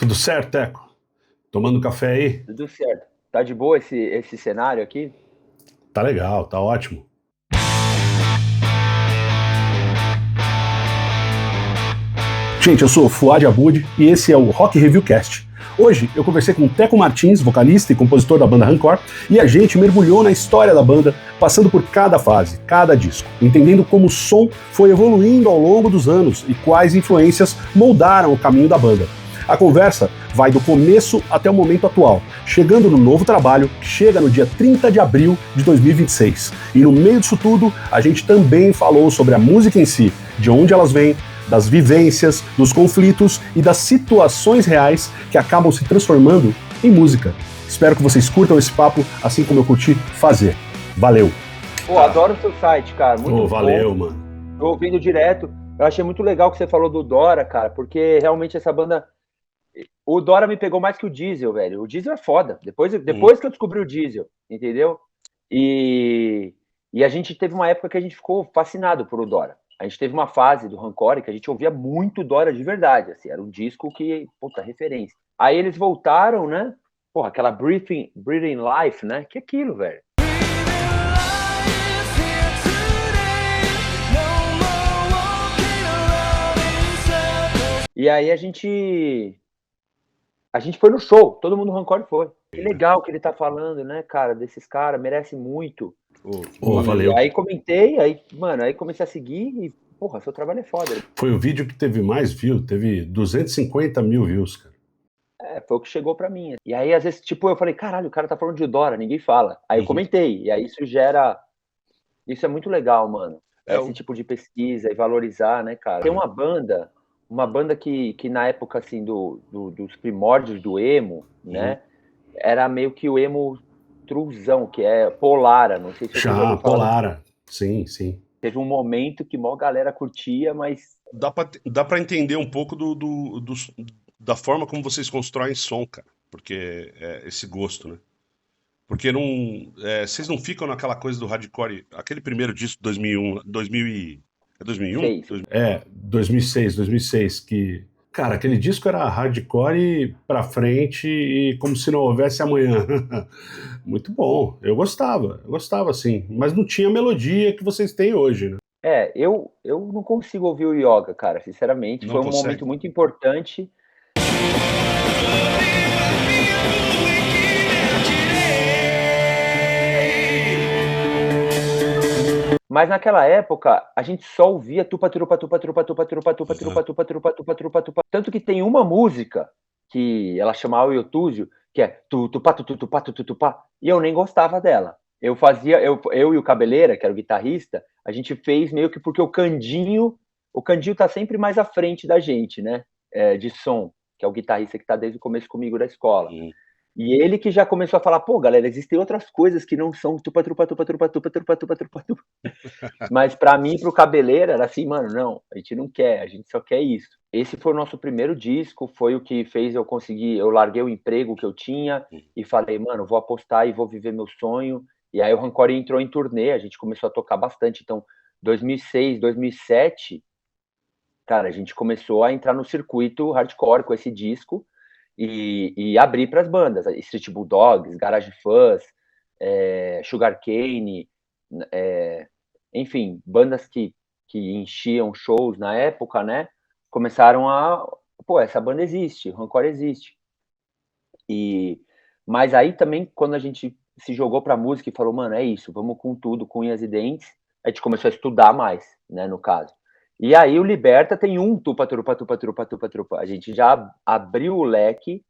Tudo certo, Teco? Tomando café aí? Tudo certo. Tá de boa esse cenário aqui? Tá legal, tá ótimo. Gente, eu sou o Fuad Aboud e esse é o Rock Review Cast. Hoje eu conversei com o Teco Martins, vocalista e compositor da banda Rancor, e a gente mergulhou na história da banda, passando por cada fase, cada disco, entendendo como o som foi evoluindo ao longo dos anos e quais influências moldaram o caminho da banda. A conversa vai do começo até o momento atual, chegando no novo trabalho, que chega no dia 30 de abril de 2026. E no meio disso tudo, a gente também falou sobre a música em si, de onde elas vêm, das vivências, dos conflitos e das situações reais que acabam se transformando em música. Espero que vocês curtam esse papo, assim como eu curti fazer. Valeu! Pô, adoro o seu site, cara. Muito bom. Valeu, mano. Tô ouvindo direto. Eu achei muito legal que você falou do Dora, cara, porque realmente essa banda... O Dora me pegou mais que o Diesel, velho. O Diesel é foda. Depois que eu descobri o Diesel, entendeu? E a gente teve uma época que a gente ficou fascinado por o Dora. A gente teve uma fase do Rancor que a gente ouvia muito Dora de verdade, assim, era um disco que, puta, referência. Aí eles voltaram, né? Porra, aquela Breathing Life, né? Que aquilo, velho. E aí a gente foi no show, todo mundo no Rancor foi. Que legal que ele tá falando, né, cara, desses caras, merece muito. Valeu. Aí comentei, aí comecei a seguir e, porra, seu trabalho é foda. Foi o vídeo que teve mais views, teve 250 mil views, cara. Foi o que chegou pra mim. E aí, às vezes, tipo, eu falei, caralho, o cara tá falando de Dora, ninguém fala. Aí eu comentei, e aí isso é muito legal, mano. Esse tipo de pesquisa e valorizar, né, cara. Tem uma banda que na época, assim, dos primórdios do emo, né, era meio que o emo truzão, que é Polara, não sei se você já ouviu falar. Polara, sim. Teve um momento que mó galera curtia, mas... Dá pra entender um pouco da forma como vocês constroem som, cara. Porque esse gosto, né? Porque vocês não ficam naquela coisa do hardcore, aquele primeiro disco, 2001, 2001? 2006, que... Cara, aquele disco era hardcore pra frente e como se não houvesse amanhã. Muito bom, eu gostava sim, mas não tinha a melodia que vocês têm hoje, né? Eu não consigo ouvir o Yoga, cara, sinceramente. Foi um momento muito importante. Mas naquela época, a gente só ouvia tupa. Tanto que tem uma música que ela chama o Yotúzio, que é tupá, e eu nem gostava dela. Eu e o Cabeleira, que era o guitarrista, a gente fez meio que porque o Candinho tá sempre mais à frente da gente, né? De som, que é o guitarrista que tá desde o começo comigo da escola. E ele que já começou a falar, pô, galera, existem outras coisas que não são tupa. Mas pra mim, pro Cabeleira, era assim, mano, não, a gente não quer, a gente só quer isso. Esse foi o nosso primeiro disco, foi o que fez eu larguei o emprego que eu tinha e falei, mano, vou apostar e vou viver meu sonho. E aí o Rancor entrou em turnê, a gente começou a tocar bastante. Então, 2006, 2007, cara, a gente começou a entrar no circuito hardcore com esse disco e abrir para as bandas, Street Bulldogs, Garage Fuzz, Sugarcane, enfim, bandas que enchiam shows na época, né? Começaram pô, essa banda existe, o Rancor existe. Mas aí também, quando a gente se jogou pra música e falou, mano, é isso, vamos com tudo, com unhas e dentes, a gente começou a estudar mais, né, no caso. E aí o Liberta tem um tupa. A gente já abriu o leque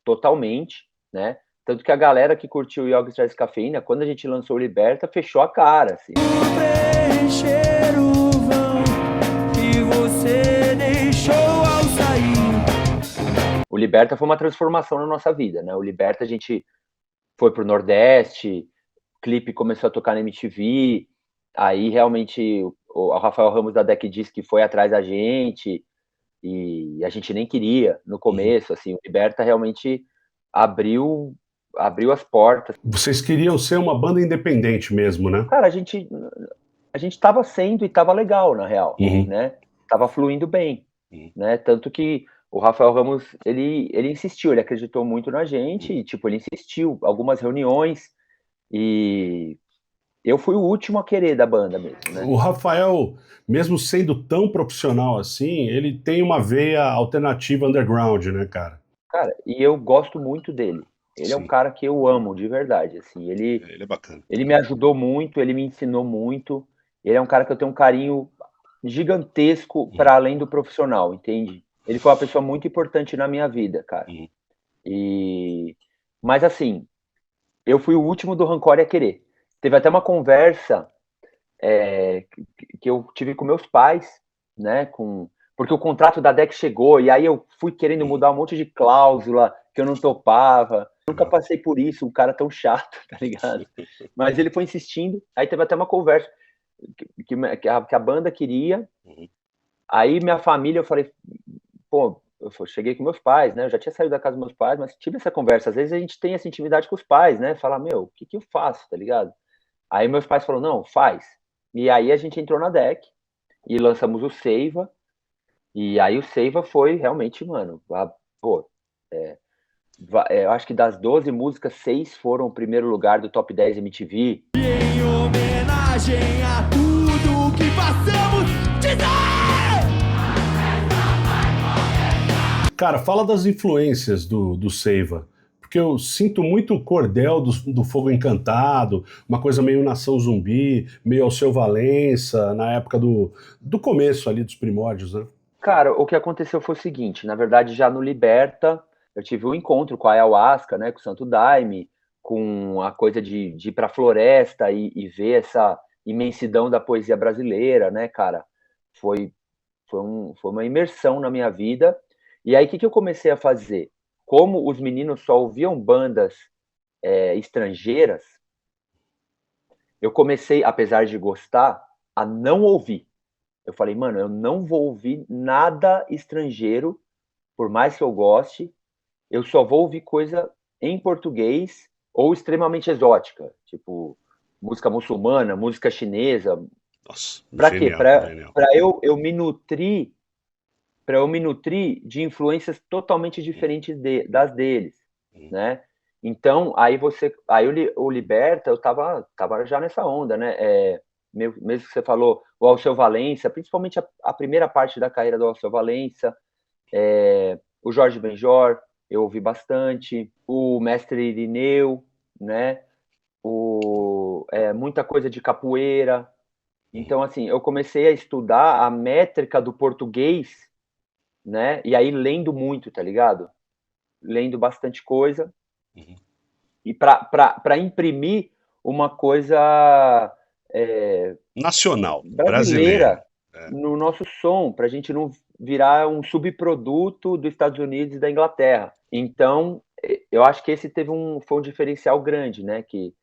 totalmente, né? Tanto que a galera que curtiu o Yoga Traz Cafeína, quando a gente lançou o Liberta, fechou a cara, assim. Preencher o vão que você deixou ao sair. O Liberta foi uma transformação na nossa vida, né? O Liberta a gente foi pro Nordeste, o clipe começou a tocar na MTV, aí realmente o Rafael Ramos da Deck Disc foi atrás da gente e a gente nem queria no começo, assim, o Liberta realmente abriu as portas. Vocês queriam ser uma banda independente mesmo, né? Cara, a gente tava sendo e tava legal, na real, né? Tava fluindo bem, né? Tanto que o Rafael Ramos, ele insistiu, ele acreditou muito na gente, e, tipo, ele insistiu, algumas reuniões, e eu fui o último a querer da banda mesmo, né? O Rafael, mesmo sendo tão profissional assim, ele tem uma veia alternativa underground, né, cara? Cara, e eu gosto muito dele. Ele é um Sim, cara que eu amo, de verdade, assim, ele é bacana. ele me ajudou muito, ele me ensinou muito, ele é um cara que eu tenho um carinho gigantesco para além do profissional, entende? Ele foi uma pessoa muito importante na minha vida, cara. Uhum. E mas assim, eu fui o último do Rancor a querer. Teve até uma conversa que eu tive com meus pais, né? Porque o contrato da DEC chegou e aí eu fui querendo mudar um monte de cláusula que eu não topava. Nunca Legal. passei por isso, um cara tão chato, tá ligado? Mas ele foi insistindo. Aí teve até uma conversa que a banda queria. Uhum. Aí minha família, eu falei, pô, cheguei com meus pais, né? Eu já tinha saído da casa dos meus pais, mas tive essa conversa. Às vezes a gente tem essa intimidade com os pais, né? Falar, meu, o que que eu faço, tá ligado? Aí meus pais falaram, não, faz. E aí a gente entrou na DEC e lançamos o Seiva. E aí o Seiva foi realmente, mano, pô, eu acho que das 12 músicas, 6 foram o primeiro lugar do Top 10 MTV. Em homenagem a tudo que passamos, dizer! Cara, fala das influências do Seiva, porque eu sinto muito o cordel do Fogo Encantado, uma coisa meio Nação Zumbi, meio Alceu Valença, na época do começo ali, dos primórdios, né? Cara, o que aconteceu foi o seguinte, na verdade, já no Liberta, eu tive um encontro com a Ayahuasca, né, com o Santo Daime, com a coisa de ir pra floresta e ver essa imensidão da poesia brasileira, né, cara? Foi, foi uma imersão na minha vida. E aí, o que que eu comecei a fazer? Como os meninos só ouviam bandas estrangeiras, eu comecei, apesar de gostar, a não ouvir. Eu falei, mano, eu não vou ouvir nada estrangeiro, por mais que eu goste, eu só vou ouvir coisa em português ou extremamente exótica, tipo música muçulmana, música chinesa. Nossa, Pra quê? genial, Pra genial. para eu me nutrir, para eu me nutrir de influências totalmente diferentes das deles, né? Então, aí o Liberta, eu tava já nessa onda, né? Mesmo que você falou o Alceu Valença, principalmente a primeira parte da carreira do Alceu Valença, o Jorge Benjor, eu ouvi bastante, o Mestre Irineu, né? Muita coisa de capoeira. Então, assim, eu comecei a estudar a métrica do português, né? E aí lendo muito, tá ligado? Lendo bastante coisa. Uhum. E para imprimir uma coisa Nacional, brasileiro. brasileira no nosso som, para a gente não virar um subproduto dos Estados Unidos e da Inglaterra. Então, eu acho que esse foi um diferencial grande, né? Que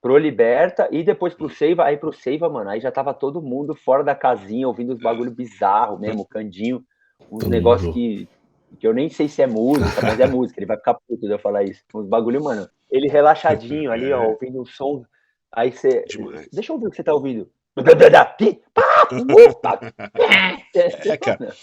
pro Liberta e depois pro Seiva. Aí pro Seiva, mano, aí já tava todo mundo fora da casinha, ouvindo os bagulho bizarro mesmo, Candinho, uns Todo negócios mundo. que eu nem sei se é música, mas é música, ele vai ficar puto de eu falar isso. Uns bagulho, mano, ele relaxadinho ali, ó, ouvindo um som, aí você... Demais. Deixa eu ouvir o que você tá ouvindo. Cara.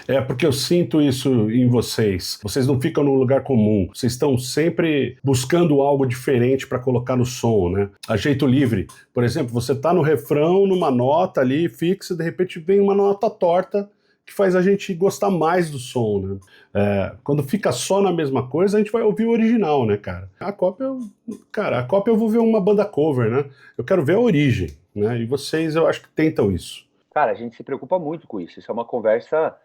É porque eu sinto isso em vocês. Vocês não ficam num lugar comum. Vocês estão sempre buscando algo diferente para colocar no som, né? A jeito livre. Por exemplo, você tá no refrão, numa nota ali fixa, de repente vem uma nota torta que faz a gente gostar mais do som, né? Quando fica só na mesma coisa, a gente vai ouvir o original, né, cara? A cópia eu vou ver uma banda cover, né? Eu quero ver a origem, né? E vocês, eu acho que tentam isso. Cara, a gente se preocupa muito com isso. Isso é uma conversa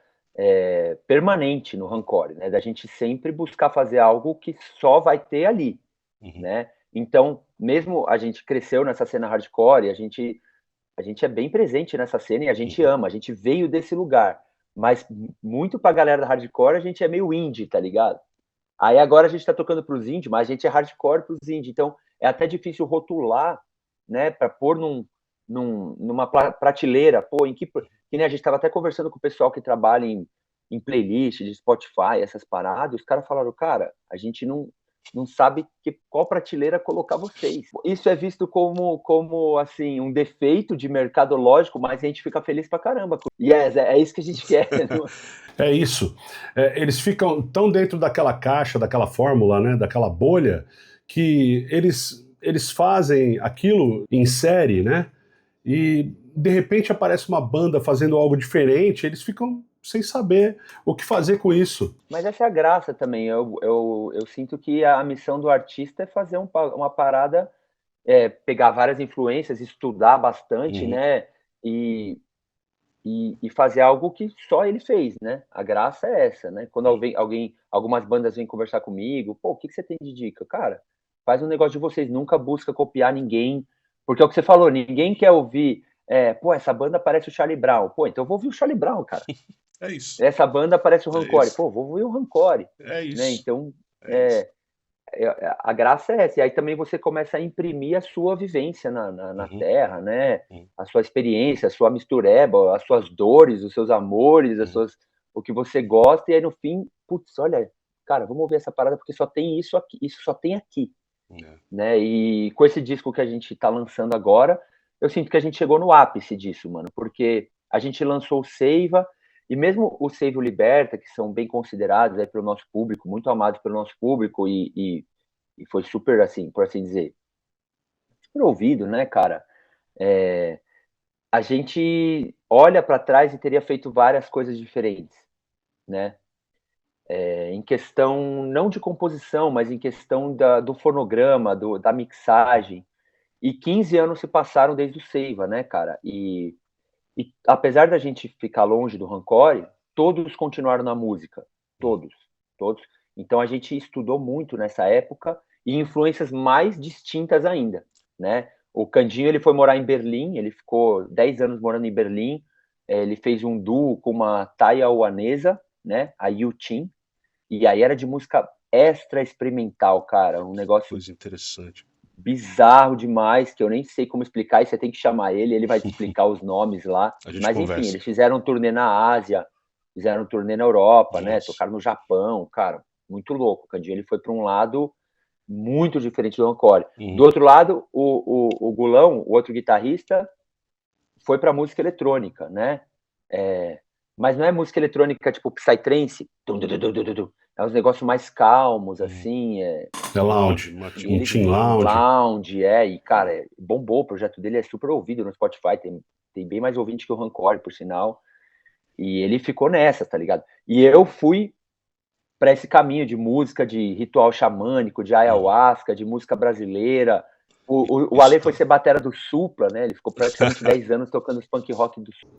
permanente no Rancor, né? Da gente sempre buscar fazer algo que só vai ter ali, Uhum. né? Então, mesmo a gente cresceu nessa cena hardcore, e a gente é bem presente nessa cena e a gente ama, a gente veio desse lugar. Mas muito pra galera da hardcore, a gente é meio indie, tá ligado? Aí agora a gente tá tocando pros indie, mas a gente é hardcore pros indie. Então é até difícil rotular, né, pra pôr numa prateleira, pô, que nem a gente tava até conversando com o pessoal que trabalha em playlist de Spotify, essas paradas, os caras falaram, cara, a gente não sabe qual prateleira colocar vocês. Isso é visto como assim, um defeito de mercadológico, mas a gente fica feliz pra caramba. E é isso que a gente quer. É isso. Eles ficam tão dentro daquela caixa, daquela fórmula, né, daquela bolha, que eles fazem aquilo em série, né? E de repente aparece uma banda fazendo algo diferente, eles ficam sem saber o que fazer com isso. Mas essa é a graça também. Eu sinto que a missão do artista é fazer uma parada, pegar várias influências, estudar bastante, né? E fazer algo que só ele fez, né? A graça é essa, né? Quando algumas bandas vêm conversar comigo, pô, o que você tem de dica? Cara, faz um negócio de vocês, nunca busca copiar ninguém, porque é o que você falou, ninguém quer ouvir, pô, essa banda parece o Charlie Brown, pô, então eu vou ouvir o Charlie Brown, cara. É isso. Essa banda parece o É Rancore, isso. pô, vou ouvir o Rancore, É isso. né? Então, É isso. a graça é essa, e aí também você começa a imprimir a sua vivência na Terra, né? A sua experiência, a sua mistureba, as suas dores, os seus amores, o que você gosta, e aí no fim, putz, olha, cara, vamos ouvir essa parada porque só tem isso aqui, isso só tem aqui, né? E com esse disco que a gente tá lançando agora, eu sinto que a gente chegou no ápice disso, mano, porque a gente lançou o Seiva, e mesmo o Seiva e o Liberta, que são bem considerados aí pelo nosso público, muito amados pelo nosso público, e foi super, assim, por assim dizer, super ouvido, né, cara? A gente olha para trás e teria feito várias coisas diferentes, né? Em questão, não de composição, mas em questão do fonograma, da mixagem. E 15 anos se passaram desde o Seiva, né, cara? E apesar da gente ficar longe do Rancore, todos continuaram na música. Todos. Então a gente estudou muito nessa época e influências mais distintas ainda, né? O Candinho, ele foi morar em Berlim, ele ficou 10 anos morando em Berlim, ele fez um duo com uma taiwanesa, né? A Yu-Tin, e aí era de música extra experimental, cara, um negócio Coisa interessante. bizarro demais, que eu nem sei como explicar, e você tem que chamar ele vai te explicar os nomes lá. Mas conversa. enfim, eles fizeram um turnê na Ásia, fizeram um turnê na Europa, né? Tocaram no Japão, cara, muito louco. O Candinho, ele foi para um lado muito diferente do Rancore. Do outro lado, o Gulão, o outro guitarrista, foi para música eletrônica, né? Mas não é música eletrônica tipo Psytrance, é uns negócios mais calmos, assim. É lounge, um team lounge. Lounge, e cara, bombou, o projeto dele é super ouvido no Spotify, tem bem mais ouvinte que o Rancore, por sinal. E ele ficou nessa, tá ligado? E eu fui para esse caminho de música, de ritual xamânico, de ayahuasca, de música brasileira. O Ale foi ser batera do Supla, né? Ele ficou praticamente 10 anos tocando os punk rock do Supla.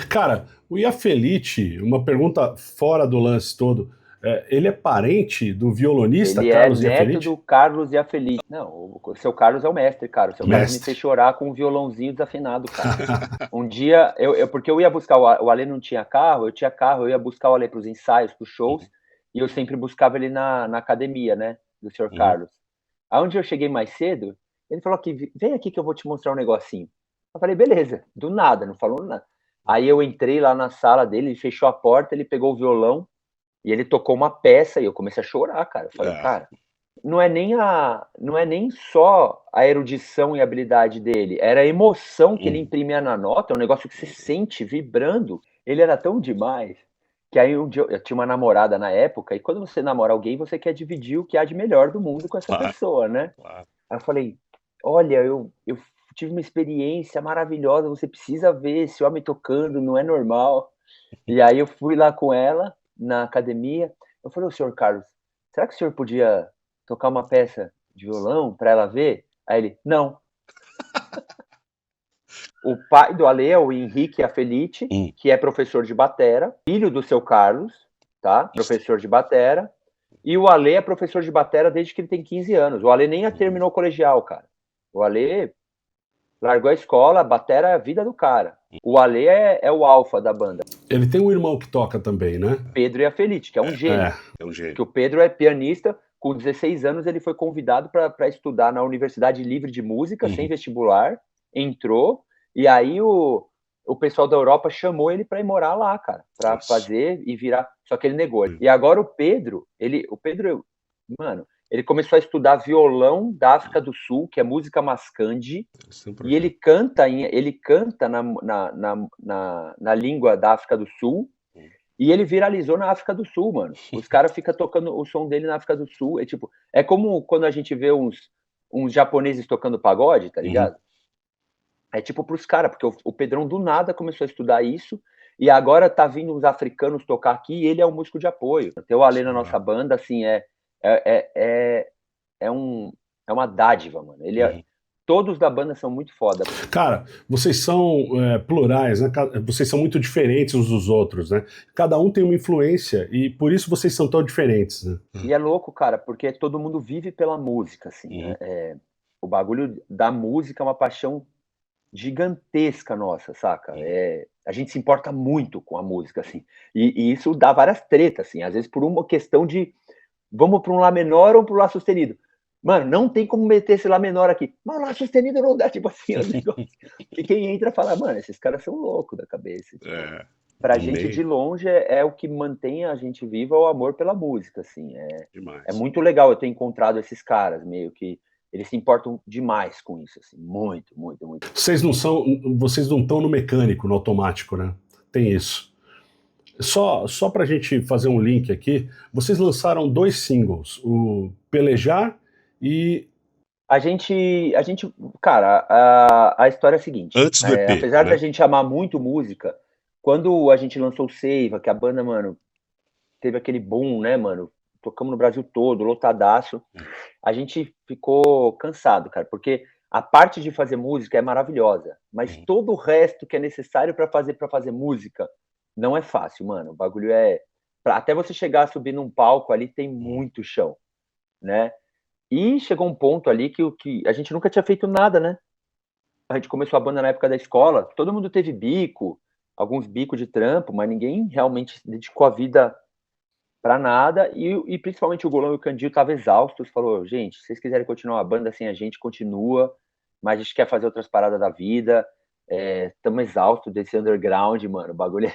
Cara, o Iafelite, uma pergunta fora do lance todo, ele é parente do violonista Carlos Iafelite? Ele é neto do Carlos Iafelite. Não, o seu Carlos é o mestre, cara. O seu Carlos me fez chorar com um violãozinho desafinado, cara. Um dia, porque eu ia buscar, o Ale não tinha carro, eu tinha carro, eu ia buscar o Ale pros ensaios, pros shows, e eu sempre buscava ele na academia, né, do senhor Carlos. Aí um dia eu cheguei mais cedo, ele falou aqui, vem aqui que eu vou te mostrar um negocinho. Eu falei, beleza, do nada, não falou nada. Aí eu entrei lá na sala dele, ele fechou a porta, ele pegou o violão e ele tocou uma peça e eu comecei a chorar, cara. Eu falei, cara, não é nem só a erudição e a habilidade dele, era a emoção que ele imprimia na nota, um negócio que você sente vibrando. Ele era tão demais que aí um dia eu tinha uma namorada na época, e quando você namora alguém, você quer dividir o que há de melhor do mundo com essa pessoa, né? Aí eu falei, olha, eu tive uma experiência maravilhosa, você precisa ver esse homem tocando, não é normal. E aí eu fui lá com ela na academia, eu falei, ô senhor Carlos, será que o senhor podia tocar uma peça de violão para ela ver? Aí ele, não. O pai do Ale é o Henrique Iafelite, que é professor de batera, filho do seu Carlos, tá? Professor de batera. E o Ale é professor de batera desde que ele tem 15 anos. O Ale nem terminou o colegial, cara. O Ale largou a escola, a batera é a vida do cara. O Ale é o alfa da banda. Ele tem um irmão que toca também, né? Pedro Iafelite, que é um gênio. É um gênio. Que o Pedro é pianista. Com 16 anos ele foi convidado para estudar na Universidade Livre de Música, sem vestibular. Entrou. E aí o pessoal da Europa chamou ele para ir morar lá, cara. Para fazer e virar... Só que ele negou. E agora o Pedro, mano, ele começou a estudar violão da África do Sul, que é música mascande, e ele canta na língua da África do Sul, E ele viralizou na África do Sul, mano. Os caras ficam tocando o som dele na África do Sul. É tipo, é como quando a gente vê uns japoneses tocando pagode, tá ligado? É tipo pros caras, porque o Pedrão do nada começou a estudar isso, e agora tá vindo os africanos tocar aqui, e ele é um músico de apoio. Ter o Ale na nossa banda, assim, é, é uma dádiva, mano. Todos da banda são muito foda. Cara, vocês são plurais, né? Vocês são muito diferentes uns dos outros, né? Cada um tem uma influência e por isso vocês são tão diferentes, né? E é louco, cara, porque todo mundo vive pela música, assim, né? O bagulho da música é uma paixão gigantesca nossa, saca? A gente se importa muito com a música, assim. E isso dá várias tretas, assim. Às vezes por uma questão de vamos para um Lá menor ou para um Lá sustenido. Mano, não tem como meter esse Lá menor aqui. Mas Lá sustenido não dá, tipo assim. E quem entra fala, mano, esses caras são loucos da cabeça. Tipo. Pra gente, de longe, é o que mantém a gente viva, o amor pela música, assim. É muito legal eu ter encontrado esses caras, meio que eles se importam demais com isso, assim, muito, muito, muito. Vocês não estão no mecânico, no automático, né? Tem isso. Só pra gente fazer um link aqui, vocês lançaram 2 singles, o Pelejar e... A gente, cara, a história é a seguinte. Antes do EP, apesar da gente amar muito música, quando a gente lançou o Seiva, que a banda, mano, teve aquele boom, né, mano? Tocamos no Brasil todo, lotadaço. A gente ficou cansado, cara, porque a parte de fazer música é maravilhosa, mas todo o resto que é necessário para fazer música não é fácil, mano. O bagulho até você chegar a subir num palco ali tem muito chão, né? E chegou um ponto ali que a gente nunca tinha feito nada, né? A gente começou a banda na época da escola, todo mundo teve bico, alguns bicos de trampo, mas ninguém realmente dedicou a vida pra nada, e principalmente o Golão e o Candinho estavam exaustos, falou, gente, se vocês quiserem continuar a banda sem a gente, continua, mas a gente quer fazer outras paradas da vida, estamos exaustos desse underground, mano, o bagulho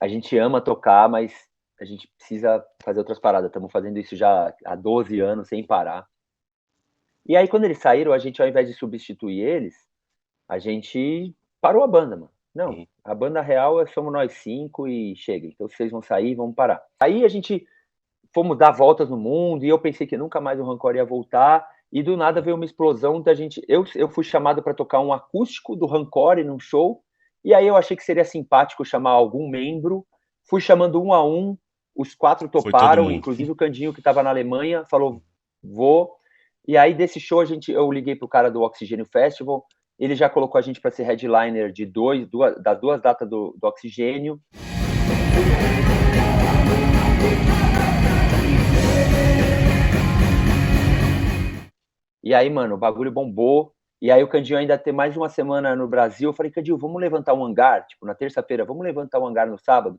a gente ama tocar, mas a gente precisa fazer outras paradas, estamos fazendo isso já há 12 anos, sem parar. E aí, quando eles saíram, a gente, ao invés de substituir eles, a gente parou a banda, mano. Não, a banda real somos nós 5 e chega. Então vocês vão sair, vamos parar. Aí a gente fomos dar voltas no mundo e eu pensei que nunca mais o Rancor ia voltar. E do nada veio uma explosão da gente. Eu fui chamado para tocar um acústico do Rancor num show. E aí eu achei que seria simpático chamar algum membro. Fui chamando um a um. Os 4 toparam, inclusive o Candinho, que estava na Alemanha, falou: vou. E aí desse show eu liguei pro cara do Oxigênio Festival. Ele já colocou a gente para ser headliner das 2 datas do Oxigênio. E aí, mano, o bagulho bombou. E aí o Candinho ainda ter mais uma semana no Brasil. Eu falei, Candinho, vamos levantar um hangar? Tipo, na terça-feira, vamos levantar um hangar no sábado?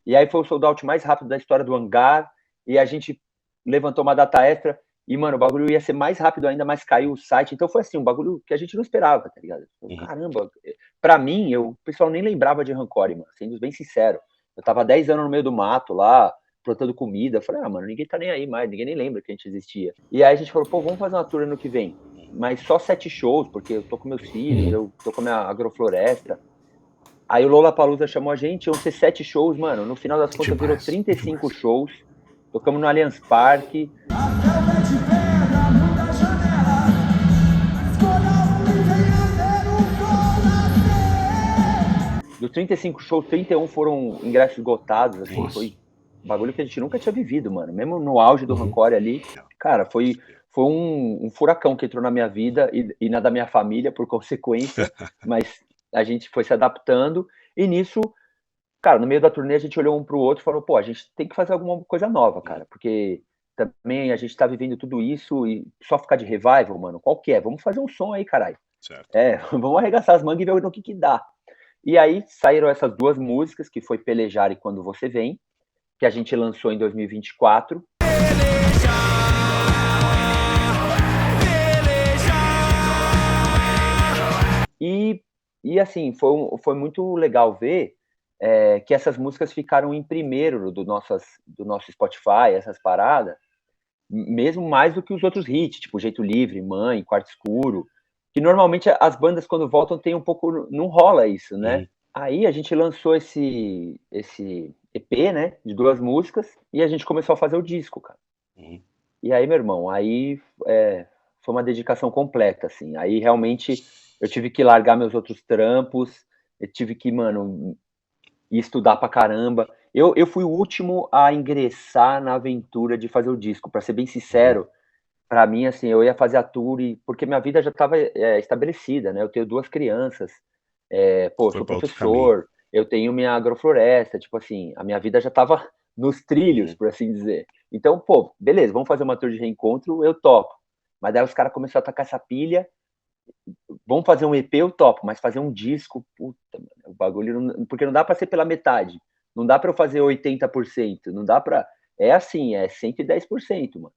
E aí foi o sold out mais rápido da história do hangar, e a gente levantou uma data extra, e, mano, o bagulho ia ser mais rápido ainda, mas caiu o site. Então foi assim, um bagulho que a gente não esperava, tá ligado? Caramba, pra mim, o pessoal nem lembrava de Rancor, mano, sendo bem sincero. Eu tava 10 anos no meio do mato lá, plantando comida. Eu falei, mano, ninguém tá nem aí mais, ninguém nem lembra que a gente existia. E aí a gente falou, pô, vamos fazer uma tour ano que vem. Mas só 7 shows, porque eu tô com meus filhos, eu tô com a minha agrofloresta. Aí o Lollapalooza chamou a gente, iam ser 7 shows, mano. No final das contas virou 35 shows. Tocamos no Allianz Parque. Dos 35 shows, 31 foram ingressos esgotados, assim. Nossa. Foi um bagulho que a gente nunca tinha vivido, mano. Mesmo no auge do Rancor ali, cara, foi um furacão que entrou na minha vida e na da minha família, por consequência, mas a gente foi se adaptando, e nisso, cara, no meio da turnê a gente olhou um pro outro e falou, pô, a gente tem que fazer alguma coisa nova, cara, porque também a gente tá vivendo tudo isso e só ficar de revival, mano, qual que é? Vamos fazer um som aí, caralho. Certo. Vamos arregaçar as mangas e ver no que dá. E aí saíram essas 2 músicas, que foi Pelejar e Quando Você Vem, que a gente lançou em 2024. E assim, foi muito legal ver que essas músicas ficaram em primeiro do nosso Spotify, essas paradas, mesmo mais do que os outros hits, tipo Jeito Livre, Mãe, Quarto Escuro, que normalmente as bandas quando voltam tem um pouco, não rola isso, né? Aí a gente lançou esse EP, né, de 2 músicas, e a gente começou a fazer o disco, cara. E aí, meu irmão, aí foi uma dedicação completa, assim. Aí realmente eu tive que largar meus outros trampos, eu tive que, mano, ir estudar pra caramba. Eu fui o último a ingressar na aventura de fazer o disco, pra ser bem sincero. Pra mim, assim, eu ia fazer a tour, porque minha vida já estava estabelecida, né? Eu tenho 2 crianças, eu Foi sou para outro caminho. professor, eu tenho minha agrofloresta, tipo assim, a minha vida já estava nos trilhos, por assim dizer. Então, pô, beleza, vamos fazer uma tour de reencontro, eu topo. Mas daí os caras começaram a tacar essa pilha, vamos fazer um EP, eu topo, mas fazer um disco, puta, mano, o bagulho, porque não dá pra ser pela metade, não dá pra eu fazer 80%, não dá pra, é assim, é 110%, mano.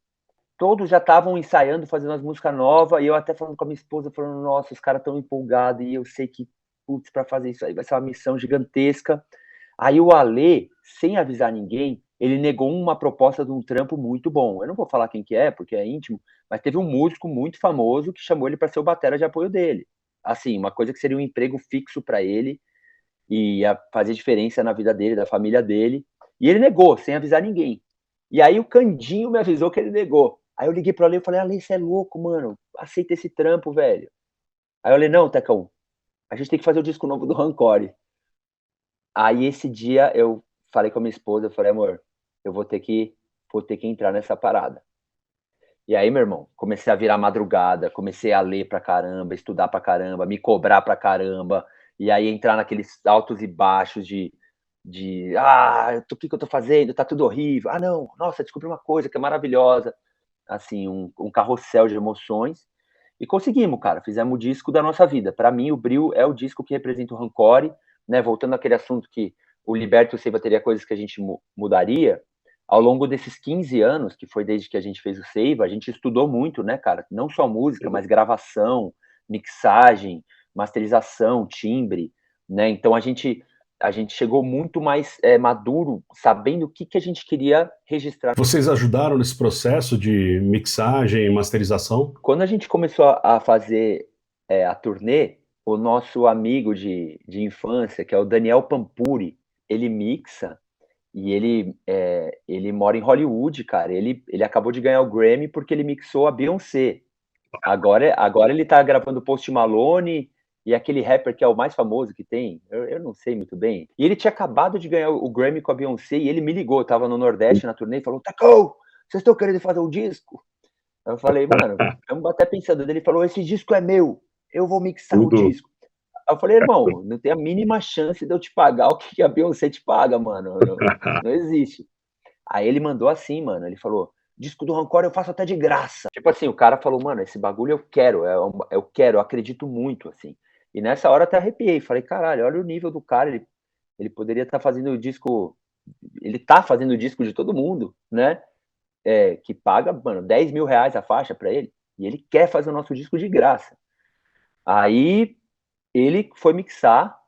Todos já estavam ensaiando, fazendo as músicas novas, e eu até falando com a minha esposa, falando, nossa, os caras tão empolgados, e eu sei que, putz, pra fazer isso aí vai ser uma missão gigantesca. Aí o Alê, sem avisar ninguém, ele negou uma proposta de um trampo muito bom. Eu não vou falar quem que é, porque é íntimo, mas teve um músico muito famoso que chamou ele para ser o batera de apoio dele. Assim, uma coisa que seria um emprego fixo para ele, e ia fazer diferença na vida dele, da família dele. E ele negou, sem avisar ninguém. E aí o Candinho me avisou que ele negou. Aí eu liguei pro Ale e falei, Ale, você é louco, mano. Aceita esse trampo, velho. Aí eu falei, não, Tecão, a gente tem que fazer o disco novo do Rancore. Aí esse dia eu falei com a minha esposa, eu falei, amor, eu vou ter que entrar nessa parada. E aí, meu irmão, comecei a virar madrugada, comecei a ler pra caramba, estudar pra caramba, me cobrar pra caramba, e aí entrar naqueles altos e baixos o que eu tô fazendo? Tá tudo horrível. Ah, não, nossa, descobri uma coisa que é maravilhosa. Assim, um carrossel de emoções. E conseguimos, cara, fizemos o disco da nossa vida. Para mim, o Bril é o disco que representa o Rancore, né? Voltando àquele assunto que o Liberto e o Seiva teria coisas que a gente mudaria. Ao longo desses 15 anos, que foi desde que a gente fez o Seiva, a gente estudou muito, né, cara? Não só música, mas gravação, mixagem, masterização, timbre, né? Então a gente chegou muito mais maduro, sabendo o que a gente queria registrar. Vocês ajudaram nesse processo de mixagem e masterização? Quando a gente começou a fazer a turnê, o nosso amigo de infância, que é o Daniel Pampuri, ele mixa e ele mora em Hollywood, cara. Ele acabou de ganhar o Grammy porque ele mixou a Beyoncé. Agora ele tá gravando Post Malone e aquele rapper que é o mais famoso que tem, eu não sei muito bem. E ele tinha acabado de ganhar o Grammy com a Beyoncé e ele me ligou, eu tava no Nordeste na turnê e falou, Tacão, vocês estão querendo fazer um disco? Eu falei, mano, estamos até pensando. Ele falou, esse disco é meu, eu vou mixar o disco. Eu falei, irmão, não tem a mínima chance de eu te pagar o que a Beyoncé te paga, mano. Não existe. Aí ele mandou assim, mano, ele falou, disco do Rancore eu faço até de graça. Tipo assim, o cara falou, mano, esse bagulho eu quero, eu acredito muito, assim. E nessa hora eu até arrepiei, falei, caralho, olha o nível do cara, ele poderia estar fazendo o disco, ele tá fazendo o disco de todo mundo, né? Que paga, mano, 10 mil reais a faixa pra ele, e ele quer fazer o nosso disco de graça. Aí ele foi mixar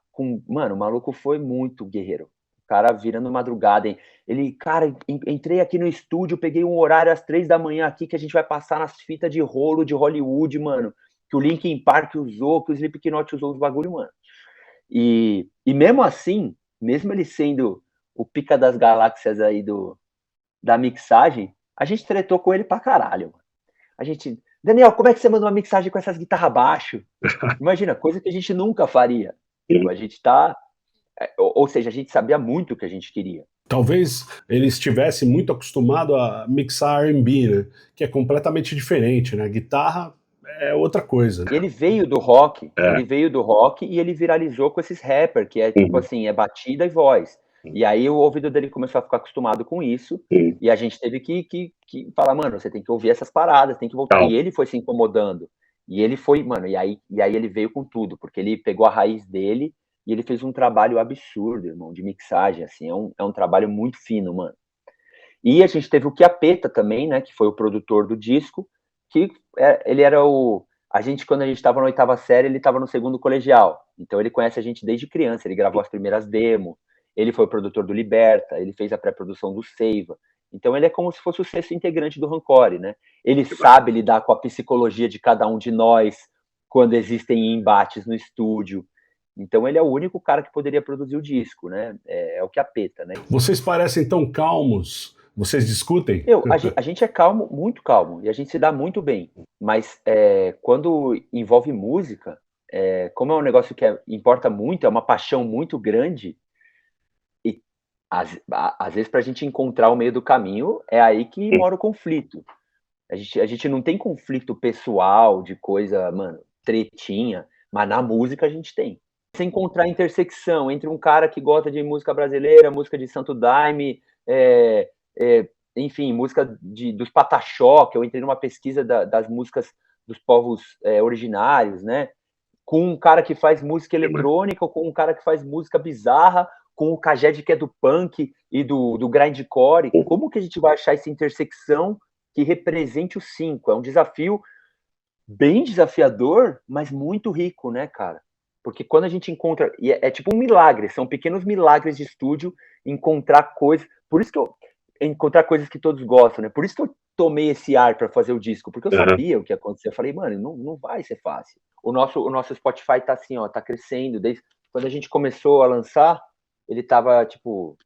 mano, o maluco foi muito guerreiro. O cara virando madrugada, hein? Ele, cara, entrei aqui no estúdio, peguei um horário às 3 da manhã aqui que a gente vai passar nas fitas de rolo de Hollywood, mano, que o Linkin Park usou, que o Slipknot usou os bagulho, mano. E mesmo assim, mesmo ele sendo o pica das galáxias aí da mixagem, a gente tretou com ele pra caralho, mano. A gente, Daniel, como é que você manda uma mixagem com essas guitarras baixo? Imagina, coisa que a gente nunca faria. Tipo, a gente tá, ou seja, a gente sabia muito o que a gente queria. Talvez ele estivesse muito acostumado a mixar R&B, né? Que é completamente diferente, né? Guitarra é outra coisa. Ele veio do rock, e ele viralizou com esses rappers, que é tipo assim, é batida e voz. E aí o ouvido dele começou a ficar acostumado com isso, e a gente teve que falar, mano, você tem que ouvir essas paradas, tem que voltar. E ele foi se incomodando. E ele foi, mano, e aí ele veio com tudo, porque ele pegou a raiz dele e ele fez um trabalho absurdo, irmão, de mixagem, assim, é um trabalho muito fino, mano. E a gente teve o Chiappetta também, né, que foi o produtor do disco, que ele era a gente, quando a gente estava na 8ª série, ele estava no 2º colegial, então ele conhece a gente desde criança, ele gravou as primeiras demos, ele foi o produtor do Liberta, ele fez a pré-produção do Seiva, Então ele é como se fosse o sexto integrante do Rancore, né? Ele sabe lidar com a psicologia de cada um de nós quando existem embates no estúdio. Então ele é o único cara que poderia produzir o disco, né? É o Capeta, né? Vocês parecem tão calmos. Vocês discutem? A gente é calmo, muito calmo, e a gente se dá muito bem. Mas quando envolve música, como é um negócio que importa muito, é uma paixão muito grande, e às vezes pra gente encontrar o meio do caminho, é aí que mora o conflito. A gente não tem conflito pessoal, de coisa, mano, tretinha, mas na música a gente tem. Você encontrar a intersecção entre um cara que gosta de música brasileira, música de Santo Daime, enfim, música dos Pataxó, que eu entrei numa pesquisa das músicas dos povos originários, né? Com um cara que faz música eletrônica, ou com um cara que faz música bizarra, com o Kajed, que é do punk e do grindcore. Como que a gente vai achar essa intersecção que represente os cinco? É um desafio bem desafiador, mas muito rico, né, cara? Porque quando a gente encontra... E é tipo um milagre, são pequenos milagres de estúdio, encontrar coisas... Por isso que encontrar coisas que todos gostam, né? Por isso que eu tomei esse ar para fazer o disco, porque eu sabia o que ia acontecer. Eu falei, mano, não vai ser fácil. O nosso Spotify tá assim, ó, tá crescendo. Desde quando a gente começou a lançar, ele tava, tipo...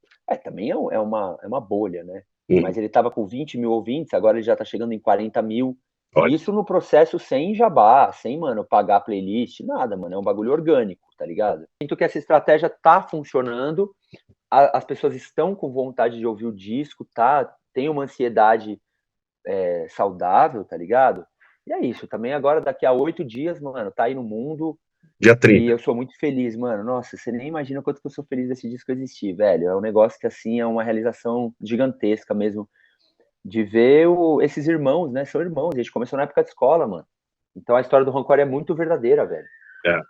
também é uma bolha, né? Mas ele tava com 20 mil ouvintes, agora ele já tá chegando em 40 mil. E isso no processo sem jabá, sem, mano, pagar playlist, nada, mano. É um bagulho orgânico, tá ligado? Sinto que essa estratégia tá funcionando, as pessoas estão com vontade de ouvir o disco, tá? Tem uma ansiedade saudável, tá ligado? E é isso, também agora, daqui a 8 dias, mano, tá aí no mundo. Dia 30. E eu sou muito feliz, mano. Nossa, você nem imagina o quanto que eu sou feliz desse disco existir, velho. É um negócio que, assim, é uma realização gigantesca mesmo. De ver esses irmãos, né? São irmãos, a gente começou na época de escola, mano. Então a história do Rancore é muito verdadeira, velho.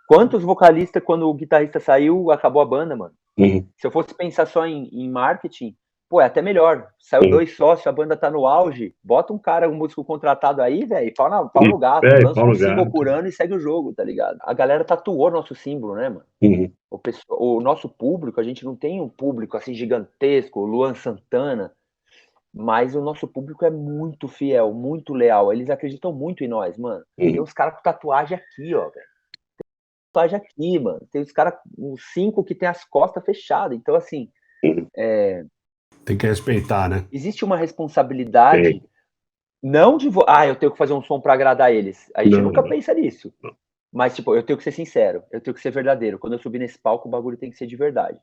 Quantos vocalistas, quando o guitarrista saiu, acabou a banda, mano? Se eu fosse pensar só em marketing, pô, é até melhor. Saiu 2 sócios, a banda tá no auge, bota um cara, um músico contratado aí, velho, pau no gato, lança um single por ano e segue o jogo, tá ligado? A galera tatuou nosso símbolo, né, mano? O nosso público, a gente não tem um público assim gigantesco, Luan Santana, mas o nosso público é muito fiel, muito leal. Eles acreditam muito em nós, mano. Tem uns caras com tatuagem aqui, ó, velho. Tatuagem aqui, mano. Tem os caras, uns 5 que tem as costas fechadas. Então, assim... Tem que respeitar, né? Existe uma responsabilidade, não de... eu tenho que fazer um som pra agradar eles. A gente nunca pensa nisso. Mas, tipo, eu tenho que ser sincero. Eu tenho que ser verdadeiro. Quando eu subir nesse palco, o bagulho tem que ser de verdade.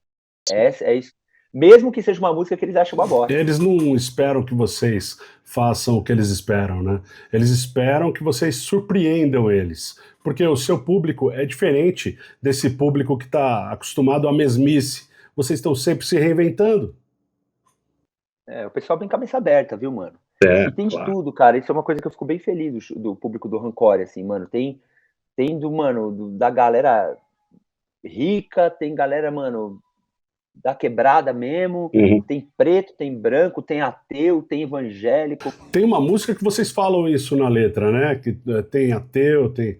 É isso. Mesmo que seja uma música que eles acham uma bosta. Eles não esperam que vocês façam o que eles esperam, né? Eles esperam que vocês surpreendam eles. Porque o seu público é diferente desse público que está acostumado à mesmice. Vocês estão sempre se reinventando. O pessoal bem cabeça aberta, viu, mano? E tem de tudo, cara. Isso é uma coisa que eu fico bem feliz do público do Rancore, assim, mano. Tem da galera rica, tem galera, mano... da quebrada mesmo, tem preto, tem branco, tem ateu, tem evangélico. Tem uma música que vocês falam isso na letra, né? Que tem ateu, tem...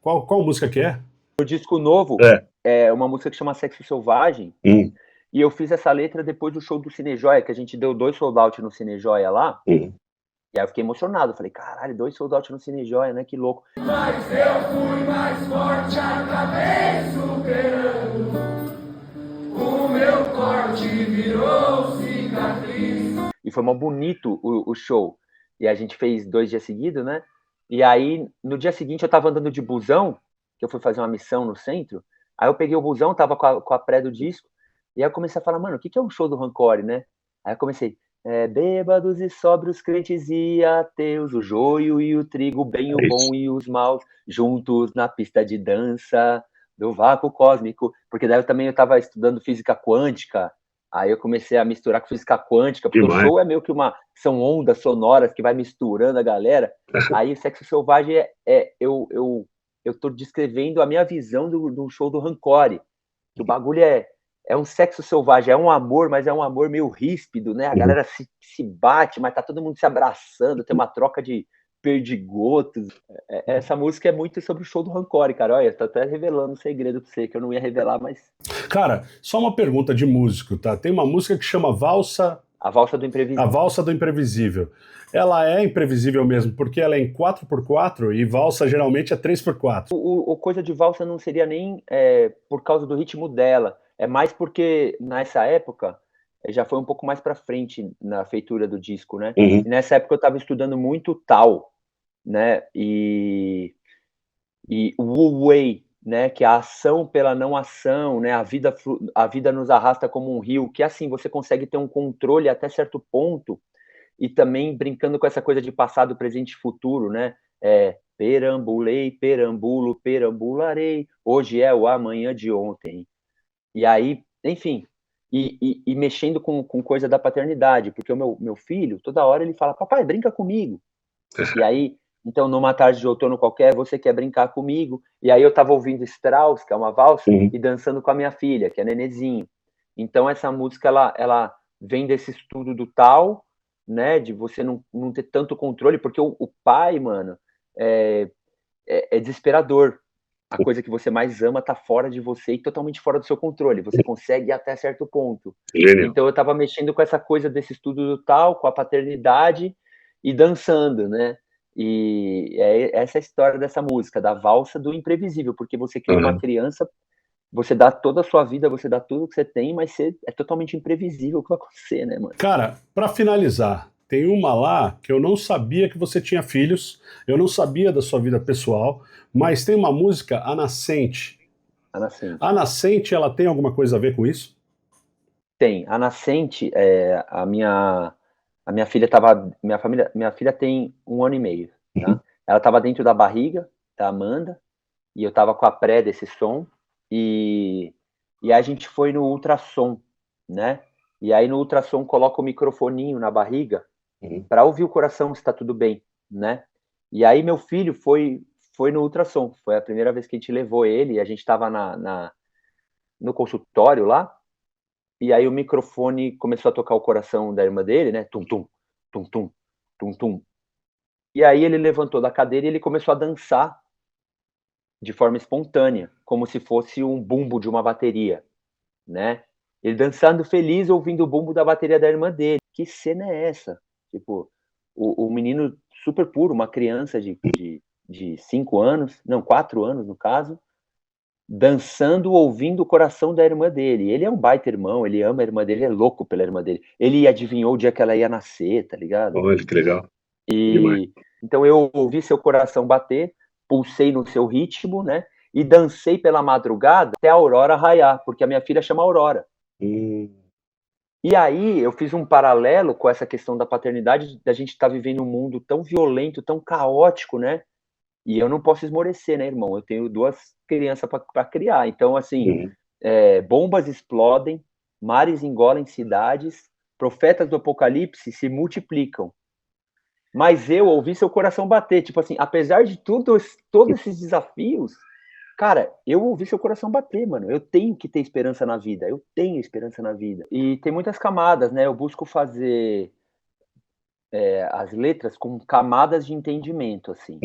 Qual música que é? O disco novo é uma música que chama Sexo Selvagem, e eu fiz essa letra depois do show do Cinejoia, que a gente deu 2 sold out no Cinejoia lá, e aí eu fiquei emocionado, falei, caralho, 2 sold out no Cinejoia, né? Que louco. Mas eu fui mais forte, acabei superando. O meu corte virou cicatriz. E foi mó bonito o show. E a gente fez 2 dias seguidos, né? E aí, no dia seguinte, eu tava andando de busão, que eu fui fazer uma missão no centro. Aí eu peguei o busão, tava com a pré do disco. E aí eu comecei a falar, mano, o que é um show do Rancore, né? Aí eu comecei, bêbados e sóbrios, crentes e ateus, o joio e o trigo, o bem, o bom e os maus, juntos na pista de dança do vácuo cósmico, porque daí eu tava estudando física quântica, aí eu comecei a misturar com física quântica, porque o show é meio que são ondas sonoras que vai misturando a galera, aí o Sexo Selvagem eu tô descrevendo a minha visão do show do Rancore, que o bagulho é um sexo selvagem, é um amor, mas é um amor meio ríspido, né, a galera se bate, mas tá todo mundo se abraçando, tem uma troca de perdigotos. Essa música é muito sobre o show do Rancore, cara. Olha, tô até revelando um segredo pra você, que eu não ia revelar, mas... Cara, só uma pergunta de músico, tá? Tem uma música que chama Valsa A Valsa do A Imprevisível. Valsa do Imprevisível. Ela é imprevisível mesmo, porque ela é em 4x4 e valsa geralmente é 3x4. O coisa de valsa não seria nem por causa do ritmo dela, é mais porque nessa época já foi um pouco mais para frente na feitura do disco, né? Uhum. E nessa época eu estava estudando muito tal, né? E o Wu Wei, né? Que é a ação pela não ação, né? A vida nos arrasta como um rio, que assim você consegue ter um controle até certo ponto. E também brincando com essa coisa de passado, presente e futuro, né? Perambulei, perambulo, perambularei, hoje é o amanhã de ontem. E aí, enfim, e mexendo com coisa da paternidade, porque o meu filho, toda hora ele fala, papai, brinca comigo. E aí, então, numa tarde de outono qualquer, você quer brincar comigo. E aí eu tava ouvindo Strauss, que é uma valsa, e dançando com a minha filha, que é Nenezinho. Então essa música, ela vem desse estudo do tal, né, de você não ter tanto controle, porque o pai, mano, é desesperador. A coisa que você mais ama tá fora de você e totalmente fora do seu controle. Você consegue ir até certo ponto. Genial. Então eu tava mexendo com essa coisa desse estudo do tal, com a paternidade e dançando, né? E é essa a história dessa música, da valsa do imprevisível, porque você cria uma criança, você dá toda a sua vida, você dá tudo que você tem, mas é totalmente imprevisível o que vai acontecer, né, mano? Cara, pra finalizar, tem uma lá que eu não sabia que você tinha filhos, eu não sabia da sua vida pessoal, mas tem uma música, A Nascente. A Nascente. A Nascente, ela tem alguma coisa a ver com isso? Tem. A Nascente, a minha filha minha filha tem 1 ano e meio, tá? Ela estava dentro da barriga da Amanda, e eu estava com a pré desse som, e a gente foi no ultrassom, né? E aí no ultrassom coloca o microfoninho na barriga para ouvir o coração se está tudo bem, né? E aí meu filho foi no ultrassom, foi a primeira vez que a gente levou ele, e a gente estava no consultório lá, e aí o microfone começou a tocar o coração da irmã dele, né? Tum, tum, tum, tum, tum, tum. E aí ele levantou da cadeira e ele começou a dançar de forma espontânea, como se fosse um bumbo de uma bateria, né? Ele dançando feliz, ouvindo o bumbo da bateria da irmã dele. Que cena é essa? Tipo, o menino super puro, uma criança de 5 anos, não, 4 anos no caso, dançando, ouvindo o coração da irmã dele. Ele é um baita irmão, ele ama a irmã dele, é louco pela irmã dele. Ele adivinhou o dia que ela ia nascer, tá ligado? Olha que legal. E então eu ouvi seu coração bater, pulsei no seu ritmo, né? E dancei pela madrugada até a aurora raiar, porque a minha filha chama Aurora. E aí eu fiz um paralelo com essa questão da paternidade, da gente estar vivendo um mundo tão violento, tão caótico, né? E eu não posso esmorecer, né, irmão? Eu tenho 2 crianças para criar. Então, assim, bombas explodem, mares engolem cidades, profetas do apocalipse se multiplicam. Mas eu ouvi seu coração bater. Tipo assim, apesar de todos esses desafios, cara, eu ouvi seu coração bater, mano. Eu tenho que ter esperança na vida. Eu tenho esperança na vida. E tem muitas camadas, né? Eu busco fazer as letras com camadas de entendimento, assim.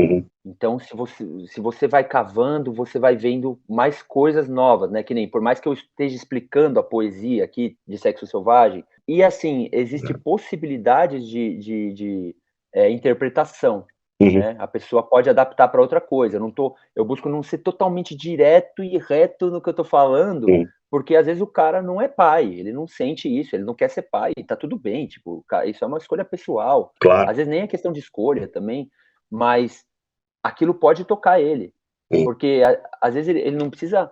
Então, se você vai cavando, você vai vendo mais coisas novas, né? Que nem, por mais que eu esteja explicando a poesia aqui de Sexo Selvagem, e assim, existe possibilidades de interpretação, né? A pessoa pode adaptar para outra coisa. Eu busco não ser totalmente direto e reto no que eu tô falando, porque às vezes o cara não é pai, ele não sente isso, ele não quer ser pai, e tá tudo bem, tipo, isso é uma escolha pessoal. Claro. Às vezes nem é questão de escolha também, mas aquilo pode tocar ele, porque às vezes ele não precisa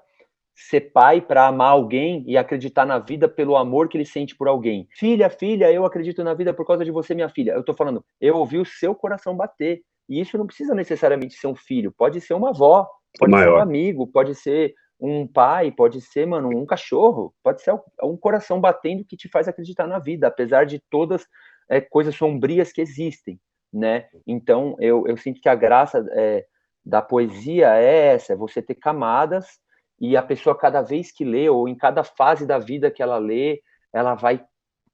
ser pai para amar alguém e acreditar na vida pelo amor que ele sente por alguém. Filha, eu acredito na vida por causa de você, minha filha. Eu tô falando, eu ouvi o seu coração bater. E isso não precisa necessariamente ser um filho, pode ser uma avó, pode ser um amigo, pode ser um pai, pode ser, mano, um cachorro, pode ser um coração batendo que te faz acreditar na vida, apesar de todas coisas sombrias que existem, né? Então, eu sinto que a graça da poesia é essa, é você ter camadas, e a pessoa, cada vez que lê, ou em cada fase da vida que ela lê, ela vai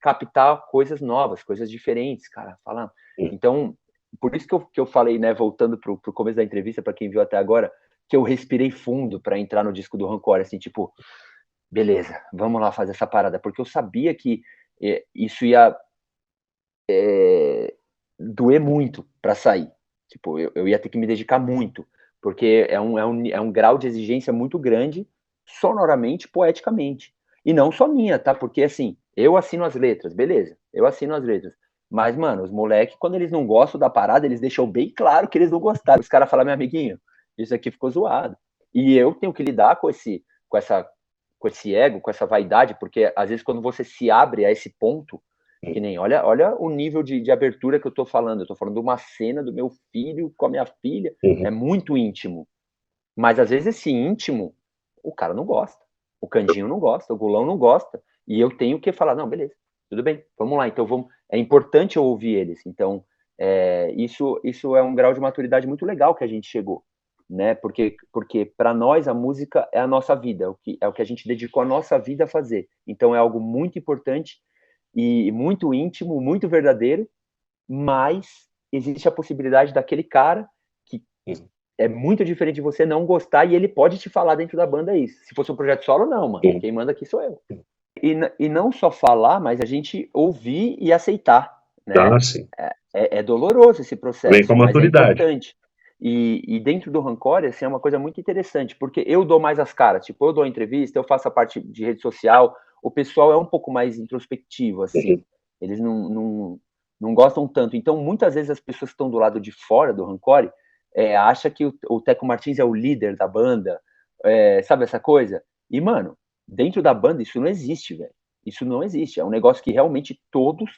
captar coisas novas, coisas diferentes, cara. Então, por isso que eu falei, né, voltando pro começo da entrevista, para quem viu até agora, que eu respirei fundo para entrar no disco do Rancor, assim, tipo, beleza, vamos lá fazer essa parada, porque eu sabia que isso ia doer muito pra sair. Tipo, eu ia ter que me dedicar muito, porque é um grau de exigência muito grande, sonoramente, poeticamente. E não só minha, tá? Porque, assim, eu assino as letras, beleza, eu assino as letras. Mas, mano, os moleques, quando eles não gostam da parada, eles deixam bem claro que eles não gostaram. Os caras falam, meu amiguinho, isso aqui ficou zoado. E eu tenho que lidar com esse ego, com essa vaidade, porque às vezes quando você se abre a esse ponto, que nem, olha o nível de abertura que eu tô falando. Eu tô falando de uma cena do meu filho com a minha filha. É muito íntimo. Mas às vezes esse íntimo, o cara não gosta. O Candinho não gosta, o Gulão não gosta. E eu tenho que falar, não, beleza, tudo bem, vamos lá. Então vamos. É importante eu ouvir eles. Então, isso é um grau de maturidade muito legal que a gente chegou. Né? Porque para nós a música é a nossa vida, é o que a gente dedicou a nossa vida a fazer. Então é algo muito importante e muito íntimo, muito verdadeiro, mas existe a possibilidade daquele cara que é muito diferente de você não gostar e ele pode te falar dentro da banda isso. Se fosse um projeto solo, não, mano. Quem manda aqui sou eu. E não só falar, mas a gente ouvir e aceitar. Né? Ah, sim. É doloroso esse processo, vem com a maturidade. Mas é importante. E dentro do Rancor, assim, é uma coisa muito interessante, porque eu dou mais as caras. Tipo, eu dou entrevista, eu faço a parte de rede social, o pessoal é um pouco mais introspectivo, assim. Eles não gostam tanto. Então, muitas vezes as pessoas que estão do lado de fora do Rancor acham que o Teco Martins é o líder da banda, sabe essa coisa? E, mano, dentro da banda isso não existe, velho. Isso não existe. É um negócio que realmente todos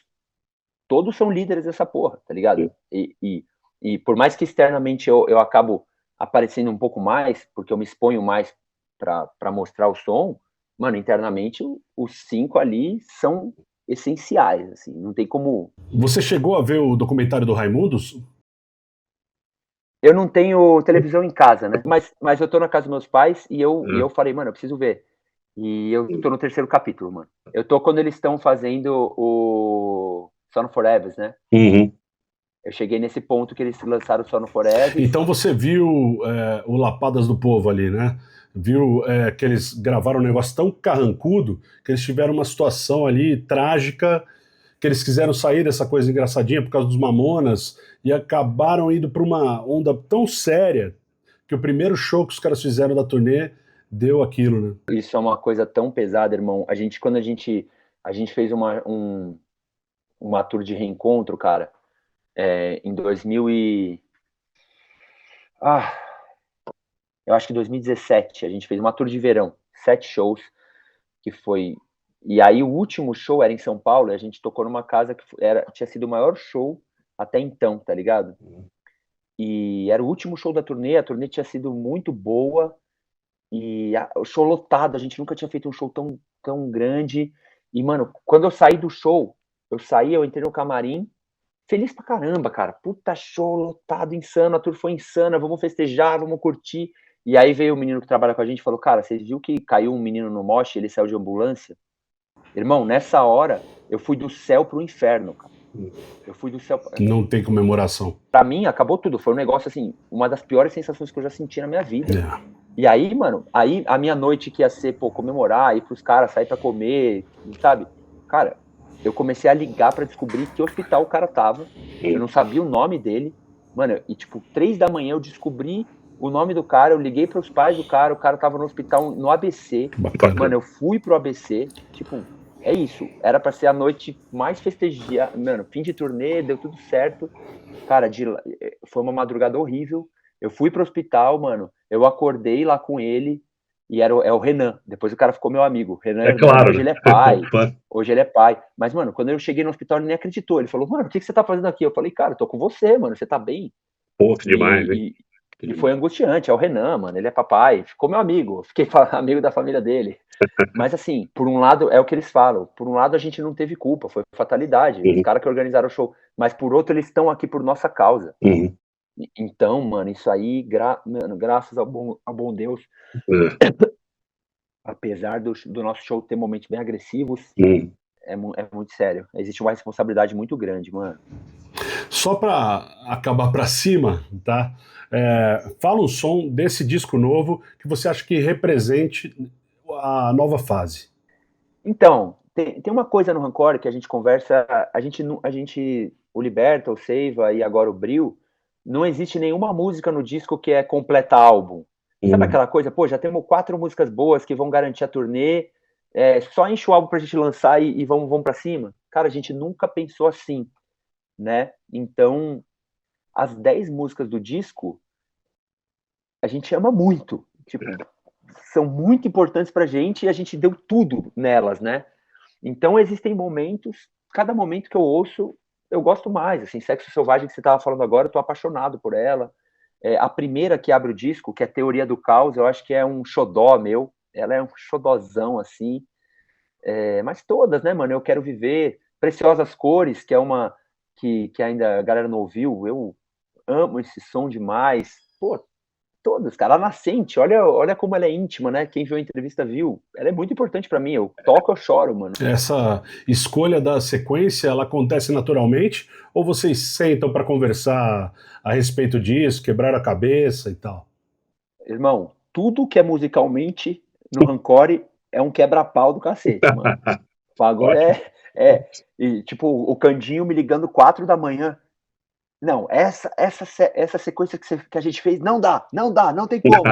são líderes dessa porra, tá ligado? E por mais que externamente eu acabo aparecendo um pouco mais, porque eu me exponho mais para mostrar o som, mano, internamente os 5 ali são essenciais, assim, não tem como... Você chegou a ver o documentário do Raimundos? Eu não tenho televisão em casa, né? Mas eu tô na casa dos meus pais e eu falei, mano, eu preciso ver. E eu tô no 3º capítulo, mano. Eu tô quando eles estão fazendo o Sono Forever, né? Eu cheguei nesse ponto que eles lançaram o Sono Forever. Então você viu o Lapadas do Povo ali, né? Viu que eles gravaram um negócio tão carrancudo que eles tiveram uma situação ali trágica, que eles quiseram sair dessa coisa engraçadinha por causa dos Mamonas e acabaram indo para uma onda tão séria que o primeiro show que os caras fizeram da turnê deu aquilo, né? Isso é uma coisa tão pesada, irmão. Quando a gente fez uma tour de reencontro, cara, em 2000 eu acho que 2017, a gente fez uma tour de verão, 7 shows, que foi... E aí o último show era em São Paulo, e a gente tocou numa casa que tinha sido o maior show até então, tá ligado? E era o último show da turnê, a turnê tinha sido muito boa, e o show lotado, a gente nunca tinha feito um show tão grande. E, mano, quando eu saí do show, eu entrei no camarim, feliz pra caramba, cara. Puta show lotado, insano, a tour foi insana, vamos festejar, vamos curtir. E aí veio o menino que trabalha com a gente e falou, cara, vocês viram que caiu um menino no moche, ele saiu de ambulância? Irmão, nessa hora, eu fui do céu pro inferno, cara. Eu fui do céu... Não tem comemoração. Pra mim, acabou tudo. Foi um negócio, assim, uma das piores sensações que eu já senti na minha vida. E aí, mano, a minha noite que ia ser, comemorar, ir pros caras, sair pra comer, sabe? Cara, eu comecei a ligar pra descobrir que hospital o cara tava. Eu não sabia o nome dele. Mano, e tipo, 3 da manhã eu descobri o nome do cara, eu liguei pros pais do cara, o cara tava no hospital, no ABC. Bacana. Mano, eu fui pro ABC, tipo, é isso. Era pra ser a noite mais festejada. Mano, fim de turnê, deu tudo certo. Cara, foi uma madrugada horrível. Eu fui pro hospital, mano, eu acordei lá com ele, e é o Renan. Depois o cara ficou meu amigo. Renan, claro, hoje ele é pai. Hoje ele é pai. Mas, mano, quando eu cheguei no hospital, ele nem acreditou. Ele falou, mano, o que você tá fazendo aqui? Eu falei, cara, eu tô com você, mano, você tá bem? Pô, que demais, hein? E foi angustiante, é o Renan, mano, ele é papai, ficou meu amigo, fiquei amigo da família dele. Mas assim, por um lado, é o que eles falam, por um lado a gente não teve culpa, foi fatalidade, os caras que organizaram o show, mas por outro eles estão aqui por nossa causa. Então, mano, isso aí, mano, graças ao bom Deus, apesar do nosso show ter momentos bem agressivos, é muito sério, existe uma responsabilidade muito grande, mano. Só pra acabar pra cima, tá? Fala um som desse disco novo que você acha que represente a nova fase. Então, Tem uma coisa no Rancor que a gente conversa, o Liberta, o Seiva e agora o Bril, não existe nenhuma música no disco que é completa álbum. Sabe aquela coisa, pô, já temos 4 músicas boas que vão garantir a turnê, só enche o álbum pra gente lançar e vamos pra cima? Cara, a gente nunca pensou assim, né? Então, as 10 músicas do disco, a gente ama muito. Tipo, são muito importantes pra gente e a gente deu tudo nelas, né? Então, existem momentos, cada momento que eu ouço, eu gosto mais. Assim, Sexo Selvagem, que você estava falando agora, eu tô apaixonado por ela. A primeira que abre o disco, que é Teoria do Caos, eu acho que é um xodó meu. Ela é um xodózão, assim. Mas todas, né, mano? Eu Quero Viver. Preciosas Cores, que é uma que ainda a galera não ouviu. Eu amo esse som demais. Pô, todas, cara. A Nascente, olha como ela é íntima, né? Quem viu a entrevista viu. Ela é muito importante pra mim. Eu toco, eu choro, mano. Essa escolha da sequência, ela acontece naturalmente ou vocês sentam para conversar a respeito disso, quebrar a cabeça e tal? Irmão, tudo que é musicalmente no Rancore é um quebra-pau do cacete, mano. O bagulho Ótimo. e tipo, o Candinho me ligando 4 da manhã. Não, essa sequência que a gente fez não dá, não tem como.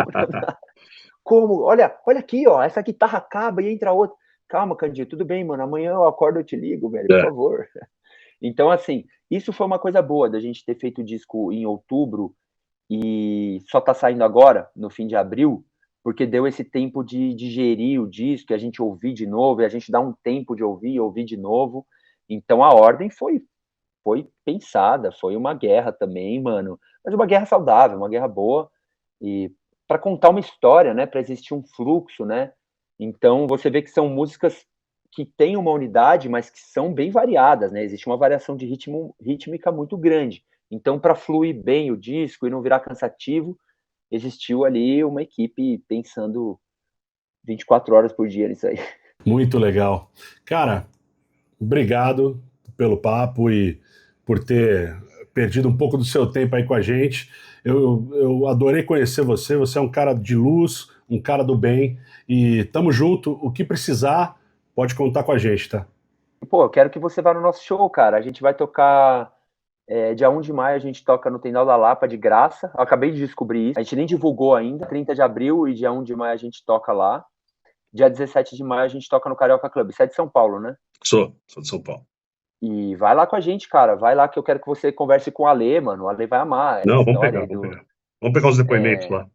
Como? Olha aqui, ó, essa guitarra acaba e entra outra. Calma, Candinho, tudo bem, mano. Amanhã eu acordo, eu te ligo, velho, por favor. Então, assim, isso foi uma coisa boa da gente ter feito o disco em outubro e só tá saindo agora, no fim de abril, porque deu esse tempo de digerir o disco, e a gente ouvir de novo, e a gente dá um tempo de ouvir de novo. Então a ordem foi pensada, foi uma guerra também, mano. Mas uma guerra saudável, uma guerra boa, e para contar uma história, né, para existir um fluxo, né? Então você vê que são músicas que têm uma unidade, mas que são bem variadas, né? Existe uma variação de rítmica muito grande. Então, para fluir bem o disco e não virar cansativo, existiu ali uma equipe pensando 24 horas por dia nisso aí. Muito legal. Cara, obrigado pelo papo e por ter perdido um pouco do seu tempo aí com a gente. Eu adorei conhecer você. Você é um cara de luz, um cara do bem. E tamo junto. O que precisar, pode contar com a gente, tá? Pô, eu quero que você vá no nosso show, cara. A gente vai tocar. Dia 1 de maio a gente toca no Tendal da Lapa de graça. Eu acabei de descobrir isso. A gente nem divulgou ainda. 30 de abril e dia 1 de maio a gente toca lá. Dia 17 de maio a gente toca no Carioca Club. Você é de São Paulo, né? Sou de São Paulo. E vai lá com a gente, cara. Vai lá que eu quero que você converse com o Ale, mano. O Ale vai amar essa Não, vamos história pegar, aí vamos pegar. Vamos pegar os depoimentos lá.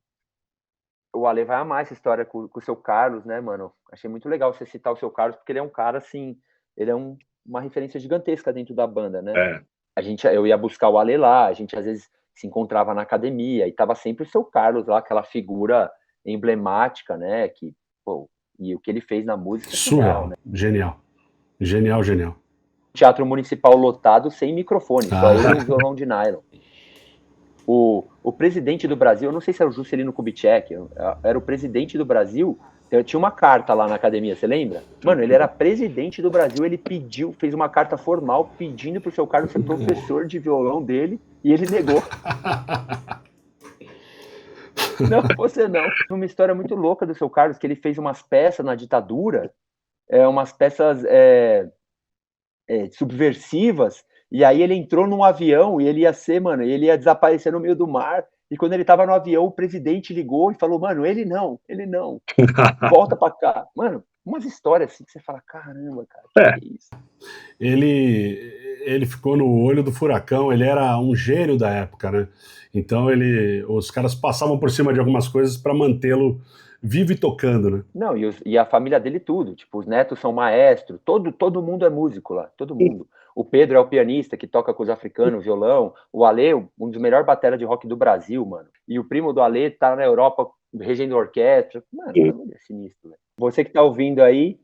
O Ale vai amar essa história com o seu Carlos, né, mano? Achei muito legal você citar o seu Carlos, porque ele é um cara, assim, ele é uma referência gigantesca dentro da banda, né? Eu ia buscar o Ale lá, a gente às vezes se encontrava na academia e tava sempre o seu Carlos lá, aquela figura emblemática, né? E o que ele fez na música é surreal, né? Genial. Genial, genial. Teatro Municipal lotado sem microfone, só ele e um violão de nylon. O presidente do Brasil, eu não sei se era o Juscelino Kubitschek, era o presidente do Brasil, tinha uma carta lá na academia, você lembra? Mano, ele era presidente do Brasil, ele fez uma carta formal pedindo pro seu Carlos ser professor de violão dele, e ele negou. Não, você não. Uma história muito louca do seu Carlos, que ele fez umas peças na ditadura, umas peças subversivas, e aí ele entrou num avião e ele ia desaparecer no meio do mar, e quando ele tava no avião, o presidente ligou e falou, mano, ele não, volta pra cá. Mano, umas histórias assim que você fala, caramba, cara, que é isso? Ele ficou no olho do furacão, ele era um gênio da época, né? Então os caras passavam por cima de algumas coisas para mantê-lo vivo e tocando, né? Não, e a família dele tudo, tipo, os netos são maestros, todo mundo é músico lá, todo mundo. O Pedro é o pianista que toca com os africanos, violão. O Ale, um dos melhores bateras de rock do Brasil, mano. E o primo do Ale tá na Europa regendo orquestra. Mano, é sinistro, velho. Você que tá ouvindo aí,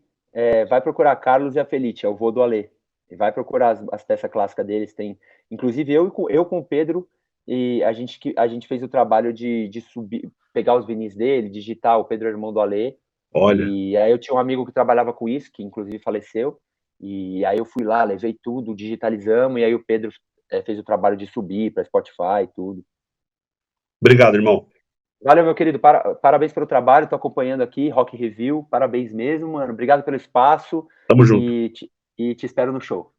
vai procurar Carlos e a Felice, é o vô do Ale. E vai procurar as peças clássicas deles. Tem, inclusive eu com o Pedro, e a gente fez o trabalho de subir, pegar os vinis dele, digitar. O Pedro é irmão do Ale. Olha. E aí eu tinha um amigo que trabalhava com isso, que inclusive faleceu. E aí eu fui lá, levei tudo, digitalizamos, e aí o Pedro fez o trabalho de subir para Spotify e tudo. Obrigado, irmão. Valeu, meu querido. Parabéns pelo trabalho. Tô acompanhando aqui, Rock Review. Parabéns mesmo, mano. Obrigado pelo espaço. Tamo junto. E te espero no show.